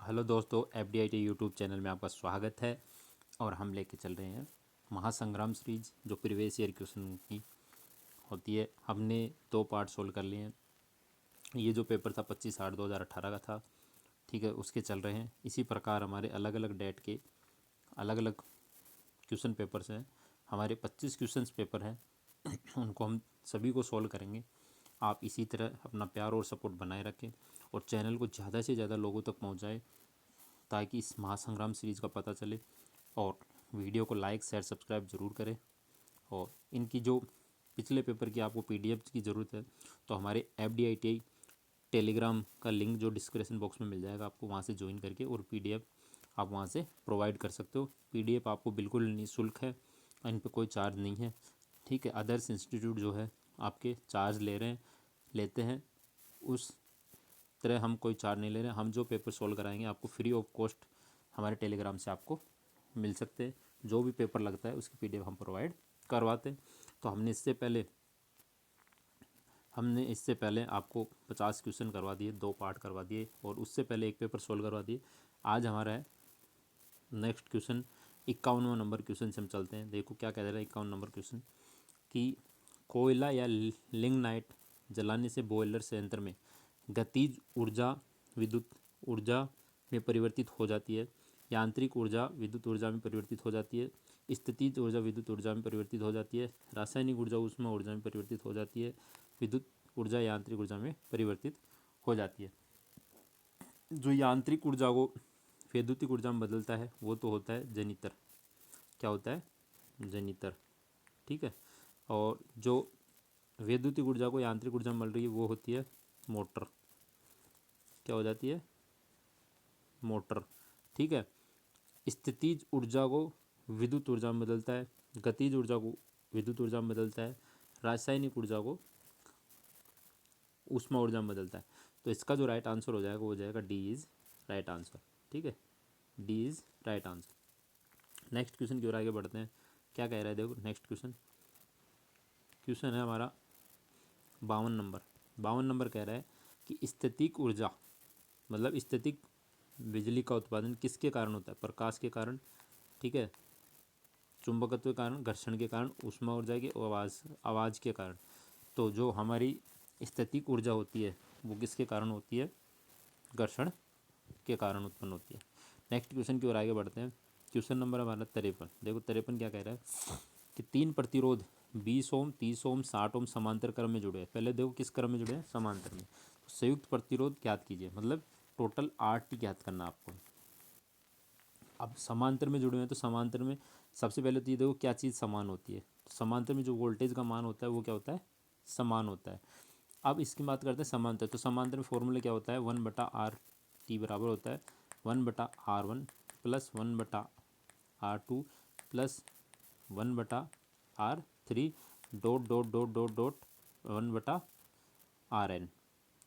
Hello दोस्तों, FDIT YouTube channel में आपका स्वागत है। और हम लेके चल रहे हैं महासंग्राम सीरीज, जो प्रीवियस ईयर क्वेश्चन की होती है। हमने 2 पार्ट सोल्व कर लिए हैं। ये जो पेपर था 25/8/2018 का था, ठीक है, उसके चल रहे हैं। इसी प्रकार हमारे अलग अलग डेट के अलग अलग क्वेश्चन पेपर्स हैं। हमारे 25 क्वेश्चन पेपर हैं उनको हम सभी को सोल्व करेंगे। आप इसी तरह अपना प्यार और सपोर्ट बनाए रखें और चैनल को ज़्यादा से ज़्यादा लोगों तक पहुँचाएँ, ताकि इस महासंग्राम सीरीज़ का पता चले। और वीडियो को लाइक शेयर सब्सक्राइब ज़रूर करें। और इनकी जो पिछले पेपर की आपको PDF की ज़रूरत है, तो हमारे FDIT टेलीग्राम का लिंक जो डिस्क्रिप्शन बॉक्स में मिल जाएगा, आपको वहाँ से ज्वाइन करके और PDF आप वहाँ से प्रोवाइड कर सकते हो। PDF आपको बिल्कुल निःशुल्क है, इन पर कोई चार्ज नहीं है, ठीक है। अदर्स इंस्टीट्यूट जो है आपके चार्ज लेते हैं, उस तरह हम कोई चार्ज नहीं ले रहे हैं। हम जो पेपर सोल्व कराएंगे आपको फ्री ऑफ कॉस्ट हमारे टेलीग्राम से आपको मिल सकते हैं। जो भी पेपर लगता है उसकी PDF हम प्रोवाइड करवाते हैं। तो हमने इससे पहले आपको 50 क्वेश्चन करवा दिए, 2 पार्ट करवा दिए, और उससे पहले एक पेपर सोल्व करवा दिए। आज हमारा है नेक्स्ट क्वेश्चन 51वां नंबर क्वेश्चन से हम चलते हैं। देखो क्या कह रहा है 51 नंबर क्वेश्चन, कि कोयला या लिग्नाइट जलाने से बॉयलर संयंत्र में गतिज ऊर्जा विद्युत ऊर्जा में परिवर्तित हो जाती है, यांत्रिक ऊर्जा विद्युत ऊर्जा में परिवर्तित हो जाती है, स्थितिज ऊर्जा विद्युत ऊर्जा में परिवर्तित हो जाती है, रासायनिक ऊर्जा ऊष्मा ऊर्जा में परिवर्तित हो जाती है, विद्युत ऊर्जा यांत्रिक ऊर्जा में परिवर्तित हो जाती है। जो यांत्रिक ऊर्जा को वैद्युतिक ऊर्जा में बदलता है वो तो होता है जनितर। क्या होता है? जनितर, ठीक है। और जो वैद्युतिक ऊर्जा को यांत्रिक ऊर्जा में बदल रही है वो होती है मोटर। क्या हो जाती है? मोटर, ठीक है। स्थितिज ऊर्जा को विद्युत ऊर्जा में बदलता है, गतिज ऊर्जा को विद्युत ऊर्जा में बदलता है, रासायनिक ऊर्जा को ऊष्मा ऊर्जा में बदलता है। तो इसका जो राइट आंसर हो जाएगा वो हो जाएगा D इज़ राइट आंसर, ठीक है। D is right answer. Next question की ओर आगे बढ़ते हैं। क्या कह रहा है, देखो नेक्स्ट क्वेश्चन है हमारा 52 नंबर कह रहा है कि स्थैतिक ऊर्जा मतलब स्थैतिक बिजली का उत्पादन किसके कारण होता है? प्रकाश के कारण, ठीक है, चुंबकत्व के कारण, घर्षण के कारण, ऊष्मा ऊर्जा की आवाज़ के कारण। तो जो हमारी स्थैतिक ऊर्जा होती है वो किसके कारण होती है? घर्षण के कारण उत्पन्न होती है। नेक्स्ट क्वेश्चन की ओर आगे बढ़ते हैं। क्वेश्चन नंबर हमारा 53। देखो 53 क्या कह रहा है, कि 3 प्रतिरोध 20 ओम 30 ओम 60 ओम समांतर क्रम में जुड़े हैं। पहले देखो किस क्रम में जुड़े हैं? समांतर में। तो संयुक्त प्रतिरोध ज्ञात कीजिए, मतलब टोटल RT ज्ञात करना आपको। अब समांतर में जुड़े हुए हैं तो समांतर में सबसे पहले तो ये देखो क्या चीज़ समान होती है। तो समांतर में जो वोल्टेज का मान होता है वो क्या होता है? समान होता है। अब इसकी बात करते हैं समांतर। तो समांतर में फॉर्मूला क्या होता है? 1/RT बराबर होता है 1/R1 plus 1/R2 plus 1/R3 dot dot dot dot dot 1/RN,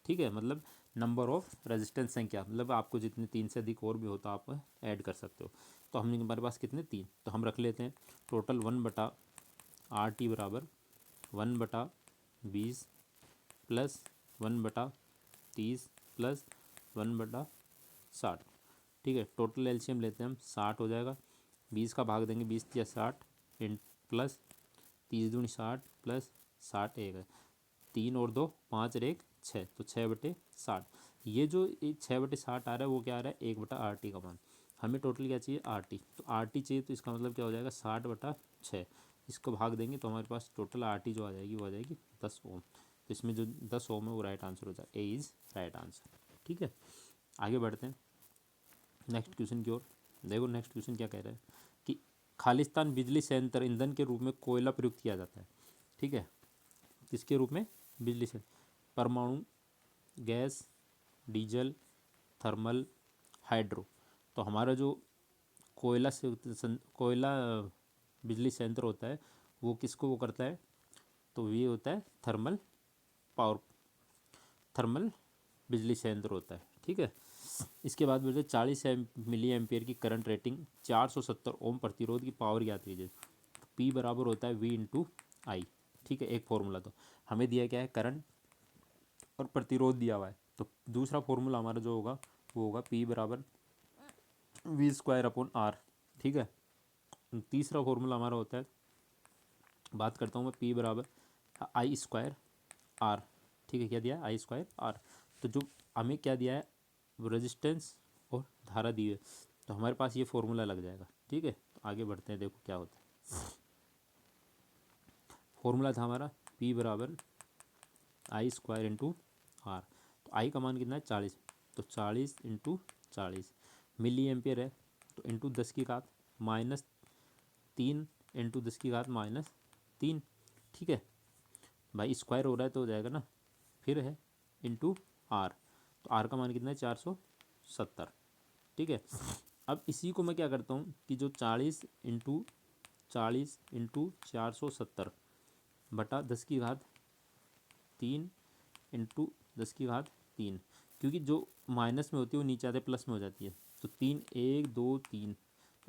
ठीक है। मतलब नंबर ऑफ रेजिस्टेंस संख्या, मतलब आपको जितने 3 से अधिक और भी होता आप ऐड कर सकते हो। तो हमने हमारे पास कितने? 3। तो हम रख लेते हैं टोटल 1/RT बराबर 1/20 प्लस 1/30 प्लस 1/60, ठीक है। टोटल एलसीएम लेते हैं हम, 60 हो जाएगा। 20 का भाग देंगे, 20 या 60 इन प्लस 30 दूनी 60 प्लस 60 एक है 3 और 2 5 और 1 6, तो 6/60। ये जो 6/60 आ रहा है वो क्या आ रहा है? 1/RT का मान। हमें टोटल क्या चाहिए? RT। तो RT चाहिए, तो इसका मतलब क्या हो जाएगा? 60/6। इसको भाग देंगे तो हमारे पास टोटल RT जो आ जाएगी वो आ जाएगी 10 ओम। तो इसमें जो 10 ओम है वो राइट आंसर हो जाएगा, A इज़ राइट आंसर, ठीक है। आगे बढ़ते हैं नेक्स्ट क्वेश्चन की ओर। देखो नेक्स्ट क्वेश्चन क्या कह रहा है, कि खालिस्तान बिजली संयंत्र ईंधन के रूप में कोयला प्रयुक्त किया जाता है, ठीक है। किसके रूप में? बिजली से। परमाणु, गैस, डीजल, थर्मल, हाइड्रो। तो हमारा जो कोयला बिजली संयंत्र होता है वो किसको वो करता है? तो ये होता है थर्मल बिजली संयंत्र होता है, ठीक है। इसके बाद बोलते हैं 40 मिली एम्पियर की करंट रेटिंग 470 ओम प्रतिरोध की पावर ज्ञात कीजिए। P बराबर होता है V/I, ठीक है। एक फॉर्मूला तो हमें दिया क्या है? करंट और प्रतिरोध दिया हुआ है। तो दूसरा फॉर्मूला हमारा जो होगा वो होगा P बराबर वी स्क्वायर अपॉन आर। ठीक है, तीसरा फॉर्मूला हमारा होता है, बात करता हूँ मैं, पी बराबर आई स्क्वायर आर। ठीक है, क्या दिया है, आई स्क्वायर आर। तो जो हमें क्या दिया है, रेजिस्टेंस और धारा दी है, तो हमारे पास ये फॉर्मूला लग जाएगा। ठीक है, तो आगे बढ़ते हैं, देखो क्या होता है। फॉर्मूला था हमारा पी बराबर आई स्क्वायर इंटू आर। तो आई का मान कितना है, 40। तो 40 इंटू 40 मिली एम्पियर है, तो इंटू 10 की घात माइनस 3 इंटू 10 की घात माइनस 3। ठीक है भाई, स्क्वायर हो रहा है तो हो जाएगा ना, फिर है इंटू आर। तो आर का मान कितना है, 470। ठीक है, अब इसी को मैं क्या करता हूँ कि जो 40 इंटू 470 बटा 10 की घात 3 इंटू 10 की घात 3, क्योंकि जो माइनस में होती है वो नीचे आते प्लस में हो जाती है। तो 3 1 2 3,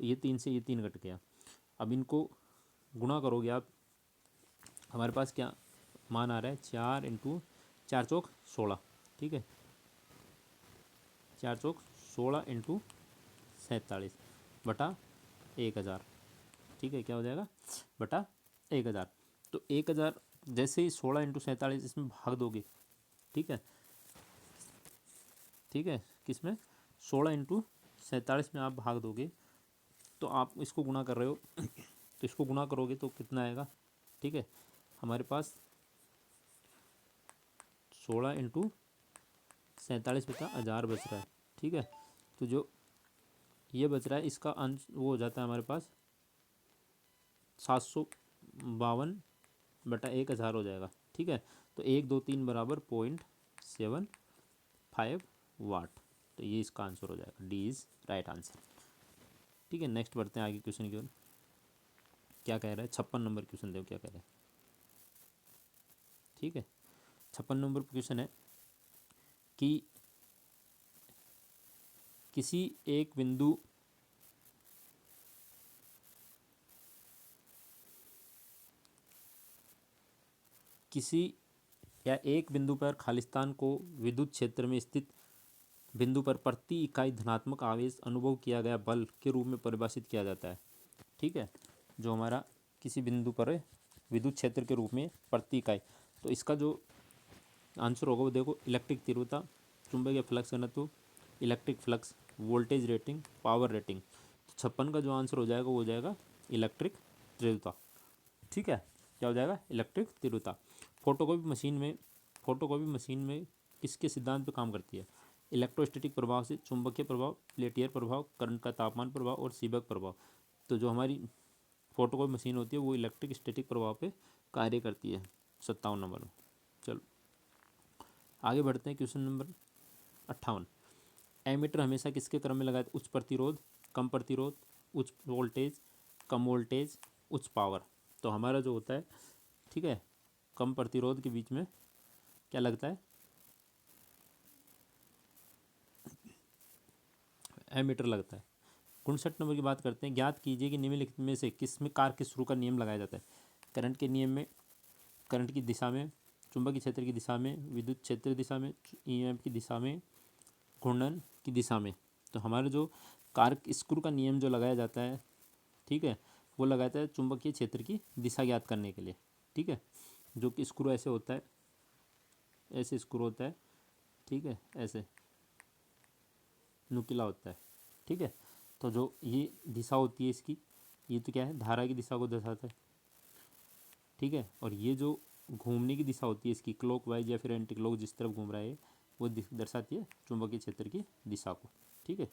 तो ये 3 से ये 3 कट गया। अब इनको गुणा करोगे आप, हमारे पास क्या मान आ रहा है, 4 इंटू 4 चौक 16। ठीक है, 4 चौक 16 इंटू 47 बटा 1000। ठीक है, क्या हो जाएगा, बटा 1000। तो 1000 जैसे ही 16 इंटू 47 इसमें भाग दोगे। ठीक है, ठीक है, किसमें, 16 इंटू 47 में आप भाग दोगे, तो आप इसको गुणा कर रहे हो तो इसको गुणा करोगे तो कितना आएगा। ठीक है, हमारे पास 16 इंटू 47 बचा 1000 बच रहा है। ठीक है, तो जो ये बच रहा है इसका अंश वो हो जाता है हमारे पास 752 बटा 1000 हो जाएगा। ठीक है, तो 1 2 3 बराबर 0.75 वाट। तो ये इसका आंसर हो जाएगा, डी इज़ राइट आंसर। ठीक है, नेक्स्ट बढ़ते हैं आगे क्वेश्चन की ओर। क्या कह रहा है, 56 नंबर क्वेश्चन देखो क्या कह रहा है। ठीक है, 56 नंबर क्वेश्चन है कि किसी एक बिंदु किसी या एक बिंदु पर खालिस्तान को विद्युत क्षेत्र में स्थित बिंदु पर प्रति इकाई धनात्मक आवेश अनुभव किया गया बल के रूप में परिभाषित किया जाता है। ठीक है, जो हमारा किसी बिंदु पर विद्युत क्षेत्र के रूप में प्रति इकाई, तो इसका जो आंसर होगा वो देखो, इलेक्ट्रिक तीव्रता, चुंबकीय फ्लक्स घनत्व, electric flux, voltage rating, power rating. तो 56 का जो आंसर हो जाएगा वो हो जाएगा इलेक्ट्रिक तीव्रता। ठीक है, क्या हो जाएगा, इलेक्ट्रिक तीव्रता। फोटोकॉपी मशीन में किसके सिद्धांत पे काम करती है, इलेक्ट्रोस्टैटिक प्रभाव से, चुंबकीय प्रभाव, पेल्टियर प्रभाव, करंट का तापमान प्रभाव और सीबेक प्रभाव। तो जो हमारी फोटोकॉपी मशीन होती है वो इलेक्ट्रिक स्टैटिक प्रभाव पे कार्य करती है। 57 नंबर में। चलो आगे बढ़ते हैं, क्वेश्चन नंबर 58। एमीटर हमेशा किसके क्रम में लगाए, उच्च प्रतिरोध, कम प्रतिरोध, उच्च वोल्टेज, कम वोल्टेज, उच्च पावर। तो हमारा जो होता है, ठीक है, कम प्रतिरोध के बीच में क्या लगता है, एमीटर लगता है। 59 नंबर की बात करते हैं, ज्ञात कीजिए कि निम्नलिखित में से किस में कार के शुरू का नियम लगाया जाता है। करंट के नियम में, करंट की दिशा में, चुंबकीय क्षेत्र की दिशा में, विद्युत क्षेत्र दिशा में, ईएमएफ की दिशा में, घूर्णन की दिशा में। तो हमारा जो कार स्क्रू का नियम जो लगाया जाता है, ठीक है, वो लगाता है चुंबकीय क्षेत्र की दिशा ज्ञात करने के लिए। ठीक है, जो कि स्क्रू ऐसे होता है, ऐसे स्क्रू होता है, ठीक है, ऐसे नुकीला होता है। ठीक है, तो जो ये दिशा होती है इसकी, ये तो क्या है, धारा की दिशा को दर्शाता है। ठीक है, और ये जो घूमने की दिशा होती है इसकी, क्लॉक वाइज या फिर एंटी क्लॉक, जिस तरफ घूम रहा है वो दर्शाती है चुंबकीय क्षेत्र की दिशा को। ठीक है,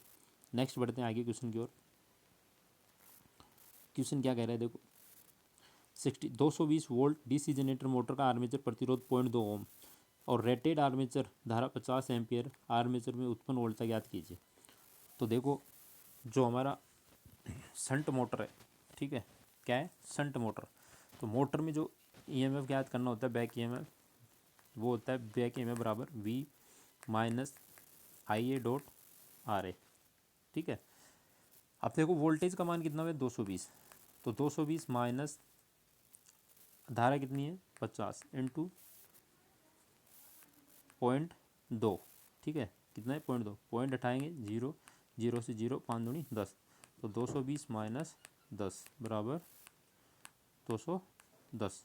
नेक्स्ट बढ़ते हैं आगे क्वेश्चन की ओर। क्वेश्चन क्या कह रहा है देखो, 220 वोल्ट डीसी जनरेटर मोटर का आर्मेचर प्रतिरोध 0.2 ओम और रेटेड आर्मेचर धारा 50 एम्पियर आर्मेचर में उत्पन्न वोल्टता ज्ञात कीजिए। तो देखो, जो हमारा शंट मोटर है, ठीक है, क्या है, शंट मोटर। तो मोटर में जो ईएमएफ ज्ञात करना होता है, बैक ईएमएफ, वो होता है बैक ईएमएफ बराबर V minus I A dot R A. ठीक है, अब देखो वोल्टेज का मान कितना है, 220। तो 220 माइनस धारा कितनी है, 50 इंटू 0.2। ठीक है, कितना है, 0.2, पॉइंट हटाएंगे 0, 0 से 0, 5 दूनी 10, तो 220 माइनस 10 बराबर 210।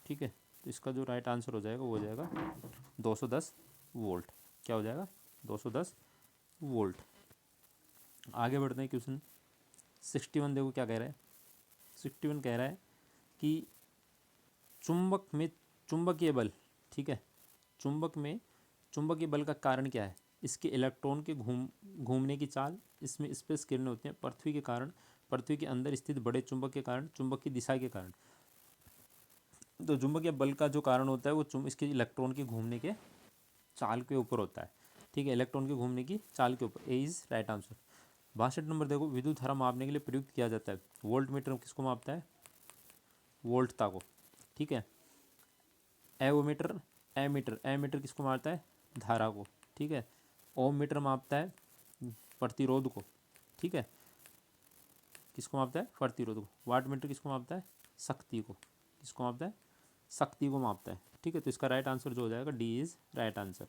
ठीक है, तो इसका जो राइट आंसर हो जाएगा वो हो जाएगा 210 वोल्ट। क्या हो जाएगा? 210 वोल्ट। आगे बढ़ते हैं क्वेश्चन 61। देखो क्या कह रहा है। 61 कह रहा है कि चुंबक में चुंबकीय बल, ठीक है, चुंबक में चुंबकीय बल का कारण क्या है? इसके इलेक्ट्रॉन के घूमने की चाल, इसमें स्पेस किरणें होती हैं, पृथ्वी के कारण, पृथ्वी के अंदर स्थित बड़े चुंबक के कारण, चुंबक की दिशा के कारण। तो चुंबकीय बल का जो कारण होता है वो इसके इलेक्ट्रॉन के घूमने के चाल के ऊपर होता है। ठीक है, इलेक्ट्रॉन के घूमने की चाल के ऊपर। ए इज राइट आंसर। 62 नंबर देखो, विद्युत धारा मापने के लिए प्रयुक्त किया जाता है। वोल्ट मीटर किसको मापता है? वोल्टता को। ठीक है, एवोमीटर, एमीटर किसको मारता है? धारा को। ठीक है, ओम मीटर मापता है प्रतिरोध को। ठीक है, किसको मापता है? प्रतिरोध को। वाट मीटर किसको मापता है? शक्ति को। किसको मापता है? शक्ति को मापता है। ठीक है, तो इसका राइट आंसर जो हो जाएगा डी इज राइट आंसर।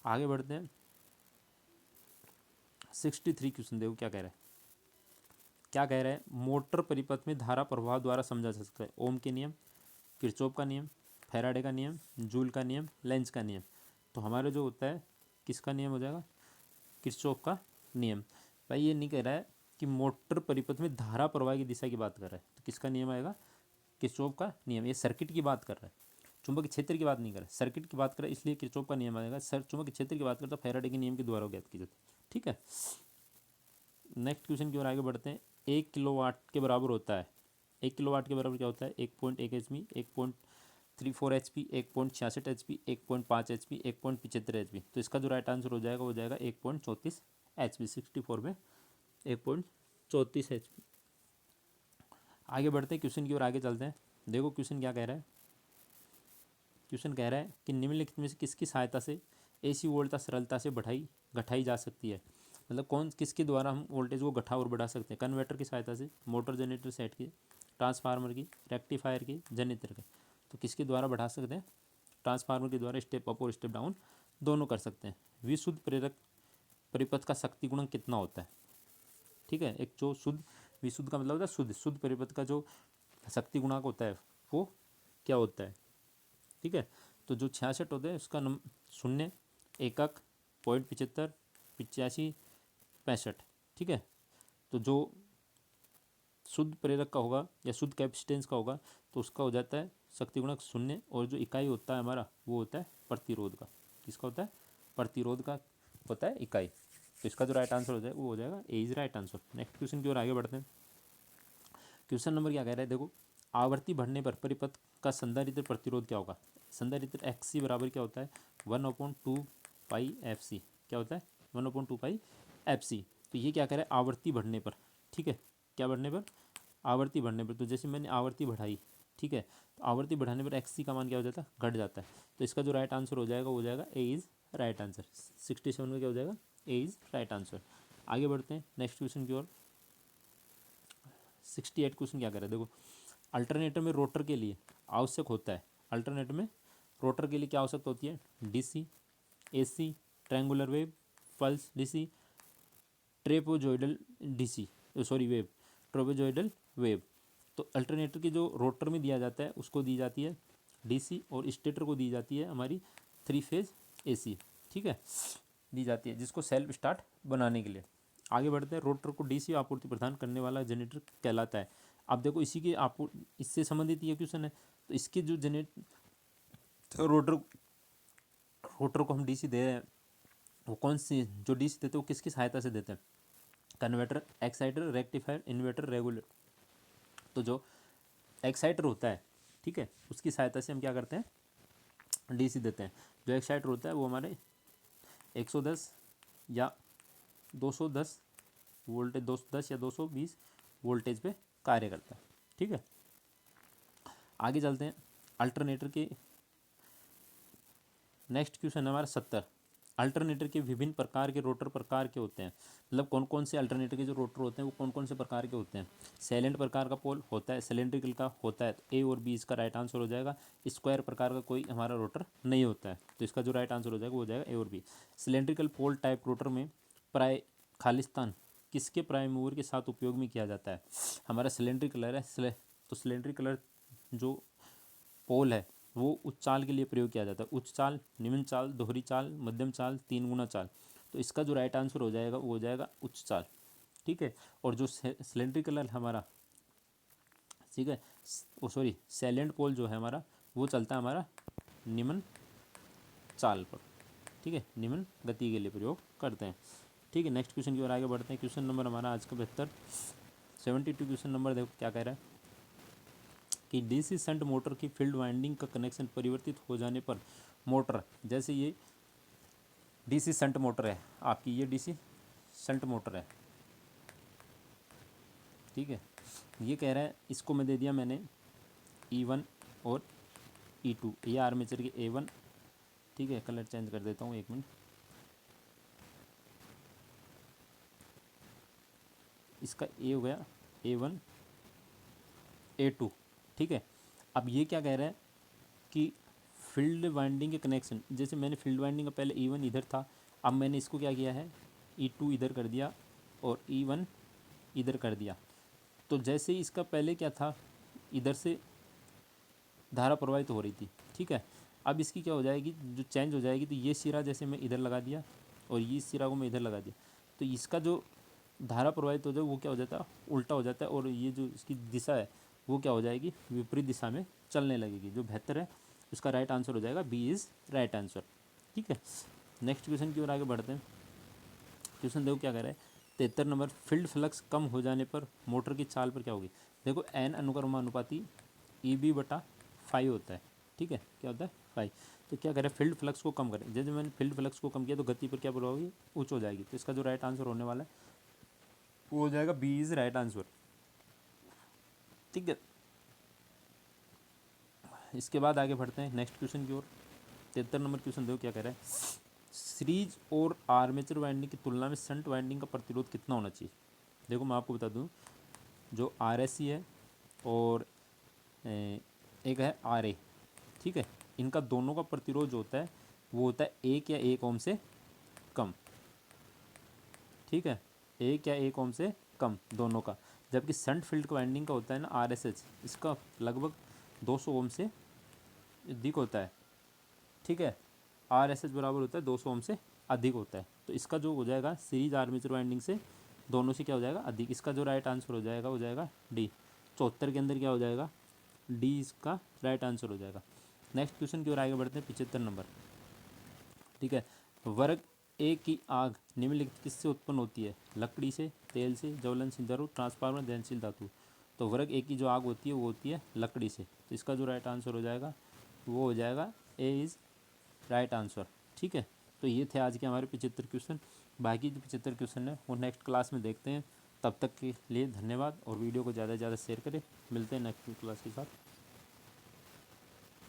आगे बढ़ते हैं 63 क्वेश्चन। देखो क्या कह रहा है। क्या कह रहा है? मोटर परिपथ में धारा प्रवाह द्वारा समझा जा सकता है। ओम के नियम, किरचॉफ का नियम, फैराडे का नियम, जूल का नियम, लेंज का नियम। तो हमारा जो होता है किसका नियम हो जाएगा? किरचॉफ का नियम। भाई ये नहीं कह रहा है कि मोटर परिपथ में धारा प्रवाह की दिशा की बात कर रहा है, तो किसका नियम आएगा? किरचॉफ का नियम। ये सर्किट की बात कर रहा है, चुंबकीय क्षेत्र की बात नहीं कर रहा है, सर्किट की बात कर रहा है, इसलिए किरचॉफ का नियम आएगा। सर चुंबकीय क्षेत्र की बात करता है फैराडे के नियम के द्वारा ज्ञात की जाती है। ठीक है, नेक्स्ट क्वेश्चन की ओर आगे बढ़ते हैं। 1 किलोवाट के बराबर होता है। 1 किलोवाट के बराबर क्या होता है? 1.1 HP, 1.34 HP, 1.66 HP, 1.5 HP, 1.75 HP। तो इसका जो राइट आंसर हो जाएगा वो जाएगा 1.34 HP। 64 में 1.34 HP। आगे बढ़ते हैं क्वेश्चन की ओर आगे चलते हैं। देखो क्वेश्चन क्या कह रहा है। क्वेश्चन कह रहा है कि निम्नलिखित में से किसकी सहायता से AC वोल्टता सरलता से घटाई जा सकती है? मतलब कौन किसके द्वारा हम वोल्टेज को घटा और बढ़ा सकते हैं? कन्वर्टर की सहायता से, मोटर जनरेटर सेट की, ट्रांसफार्मर की, रेक्टिफायर की, जनरेटर के। तो किसके द्वारा बढ़ा सकते हैं? ट्रांसफार्मर के द्वारा स्टेप अप और स्टेप डाउन दोनों कर सकते हैं। विशुद्ध प्रेरक परिपथ का शक्ति गुणक कितना होता है? ठीक है, एक जो शुद्ध, विशुद्ध का मतलब होता है शुद्ध, शुद्ध परिपथ का जो शक्ति गुणक होता है वो क्या होता है? ठीक है, तो जो 66 होते हैं उसका शून्य, एकक, 0.75, 85, 65। ठीक है, तो जो शुद्ध प्रेरक का होगा या शुद्ध कैपेसिटेंस का होगा तो उसका हो जाता है शक्ति गुणक शून्य, और जो इकाई होता है हमारा वो होता है प्रतिरोध का। किसका होता है? प्रतिरोध का होता है इकाई। तो इसका जो राइट आंसर हो जाएगा वो हो जाएगा A is right answer. Next question की ओर आगे बढ़ते हैं। क्वेश्चन नंबर क्या कह रहा है? देखो, आवर्ती बढ़ने पर परिपथ का संधारित्र प्रतिरोध क्या होगा? संधारित्र एक्स सी बराबर क्या होता है? 1/2πfc। क्या होता है? 1/2πfc। तो ये क्या कह रहा है? आवर्ती बढ़ने पर। ठीक है, क्या बढ़ने पर? आवर्ती बढ़ने पर। तो जैसे मैंने आवर्ती बढ़ाई, ठीक है, तो आवर्ती बढ़ाने पर एक्स सी का मान क्या हो जाता है? घट जाता है। तो इसका जो राइट आंसर हो जाएगा वो हो जाएगा ए इज़ राइट आंसर। 67 का क्या हो जाएगा? A is right answer. आगे बढ़ते हैं नेक्स्ट क्वेश्चन की ओर। 68 क्वेश्चन क्या कर रहा है? देखो, अल्टरनेटर में रोटर के लिए आवश्यक होता है, अल्टरनेटर में रोटर के लिए क्या आवश्यकता होती है? DC, AC, triangular wave, pulse DC, trapezoidal DC, sorry wave, trapezoidal wave. तो अल्टरनेटर की जो रोटर में दिया जाता है उसको दी जाती है DC, और स्टेटर को दी जाती है हमारी 3 फेज AC। ठीक है, दी जाती है जिसको सेल्फ स्टार्ट बनाने के लिए। आगे बढ़ते हैं। रोटर को DC आपूर्ति प्रदान करने वाला जनरेटर कहलाता है। अब देखो इसी की इससे संबंधित ये क्वेश्चन है। तो इसके जो रोटर रोटर को हम DC दे रहे हैं, वो कौन सी जो DC देते हैं वो किसकी सहायता से देते हैं? Converter, exciter, rectifier, inverter, regulator. तो जो एक्साइटर होता है, ठीक है, उसकी सहायता से हम क्या करते हैं? DC देते हैं। जो एक्साइटर होता है वो हमारे 110 या 210 वोल्टेज, 210 या 220 वोल्टेज पे कार्य करता है। ठीक है, आगे चलते हैं। अल्टरनेटर के नेक्स्ट क्वेश्चन है हमारा 70। अल्टरनेटर के विभिन्न प्रकार के रोटर प्रकार के होते हैं। मतलब कौन कौन से अल्टरनेटर के जो रोटर होते हैं वो कौन कौन से प्रकार के होते हैं? सैलेंट प्रकार का पोल होता है, सिलेंड्रिकल का होता है, तो ए और बी इसका राइट आंसर हो जाएगा। स्क्वायर प्रकार का कोई हमारा रोटर नहीं होता है, तो इसका जो राइट आंसर हो जाएगा वो हो जाएगा ए और बी। सिलेंड्रिकल पोल टाइप रोटर में प्राय खालिस्तान किसके प्राइम मूवर के साथ उपयोग में किया जाता है? हमारा सिलेंड्रिकलर है, तो सिलेंड्रिकलर जो पोल है वो उच्च चाल के लिए प्रयोग किया जाता है। उच्च चाल, निम्न चाल, दोहरी चाल, मध्यम चाल, तीन गुना चाल। तो इसका जो राइट आंसर हो जाएगा वो हो जाएगा उच्च चाल। ठीक है। और जो सिलेंड्रिकलर हमारा, ठीक है, ओ सॉरी, सैलेंट पोल जो है हमारा वो चलता है हमारा निम्न चाल पर। ठीक है, निम्न गति के लिए प्रयोग करते हैं। ठीक है, नेक्स्ट क्वेश्चन की ओर आगे बढ़ते हैं। क्वेश्चन नंबर हमारा आज का 72 क्वेश्चन नंबर देखो क्या कह रहा है कि डीसी शंट मोटर की फील्ड वाइंडिंग का कनेक्शन परिवर्तित हो जाने पर मोटर, जैसे ये डीसी शंट मोटर है आपकी, ये डीसी शंट मोटर है। ठीक है, ये कह रहा है, इसको मैं दे दिया मैंने E1 और E2, ये आर्मेचर के A1। ठीक है, कलर चेंज कर देता हूँ, एक मिनट। इसका ए हो गया A1 A2। ठीक है, अब ये क्या कह रहा है कि फील्ड वाइंडिंग के कनेक्शन, जैसे मैंने फील्ड वाइंडिंग का पहले E1 इधर था, अब मैंने इसको क्या किया है E2 इधर कर दिया और E1 इधर कर दिया। तो जैसे ही इसका पहले क्या था, इधर से धारा प्रवाहित हो रही थी। ठीक है, अब इसकी क्या हो जाएगी, जो चेंज हो जाएगी, तो ये सिरा जैसे मैं इधर लगा दिया और ये सिरा को मैं इधर लगा दिया, तो इसका जो धारा प्रवाहित हो जाए वो क्या हो जाता है, उल्टा हो जाता है, और ये जो इसकी दिशा है वो क्या हो जाएगी, विपरीत दिशा में चलने लगेगी। जो बेहतर है उसका राइट आंसर हो जाएगा बी इज़ राइट आंसर। ठीक है, नेक्स्ट क्वेश्चन की ओर आगे बढ़ते हैं। क्वेश्चन देखो क्या कह रहा है, 73 नंबर, फील्ड फ्लक्स कम हो जाने पर मोटर की चाल पर क्या होगी? देखो एन अनुक्रमानुपाती EB/5 होता है। ठीक है, क्या होता है 5। तो क्या करें, फील्ड फ्लक्स को कम करें, जैसे मैंने फील्ड फ्लक्स को कम किया तो गति पर क्या होगी, उच्च हो जाएगी। तो इसका जो राइट आंसर होने वाला है वो हो जाएगा बी इज़ राइट आंसर। ठीक है, इसके बाद आगे बढ़ते हैं नेक्स्ट क्वेश्चन की ओर। 73 नंबर क्वेश्चन देखो क्या कह रहा है, सीरीज और आर्मेचर वाइंडिंग की तुलना में शंट वाइंडिंग का प्रतिरोध कितना होना चाहिए? देखो मैं आपको बता दूं, जो RSC है और एक है RA, ठीक है, इनका दोनों का प्रतिरोध जो होता है वो होता है 1 या 1 ओम से कम। ठीक है, 1 या 1 ओम से कम दोनों का। जबकि शंट फील्ड वाइंडिंग का होता है ना RSH, इसका लगभग 200 ओम से अधिक होता है। ठीक है, RSH बराबर होता है 200 ओम से अधिक होता है। तो इसका जो हो जाएगा सीरीज आर्मेचर वाइंडिंग से दोनों से क्या हो जाएगा, अधिक। इसका जो राइट आंसर हो जाएगा डी। 74 के अंदर क्या हो जाएगा, डी इसका राइट आंसर हो जाएगा। नेक्स्ट क्वेश्चन की ओर आगे बढ़ते हैं, 75 नंबर। ठीक है, वर्ग ए की आग निम्नलिखित किससे उत्पन्न होती है? लकड़ी से, तेल से, ज्वलनशील धातु, ट्रांसफार्मर, दहनशील धातु। तो वर्ग ए की जो आग होती है वो होती है लकड़ी से। तो इसका जो राइट आंसर हो जाएगा वो हो जाएगा ए इज़ राइट आंसर। ठीक है, तो ये थे आज के हमारे 75 क्वेश्चन। बाकी जो 75 क्वेश्चन है वो नेक्स्ट क्लास में देखते हैं। तब तक के लिए धन्यवाद, और वीडियो को ज़्यादा से ज़्यादा शेयर करें। मिलते हैं नेक्स्ट क्लास के साथ।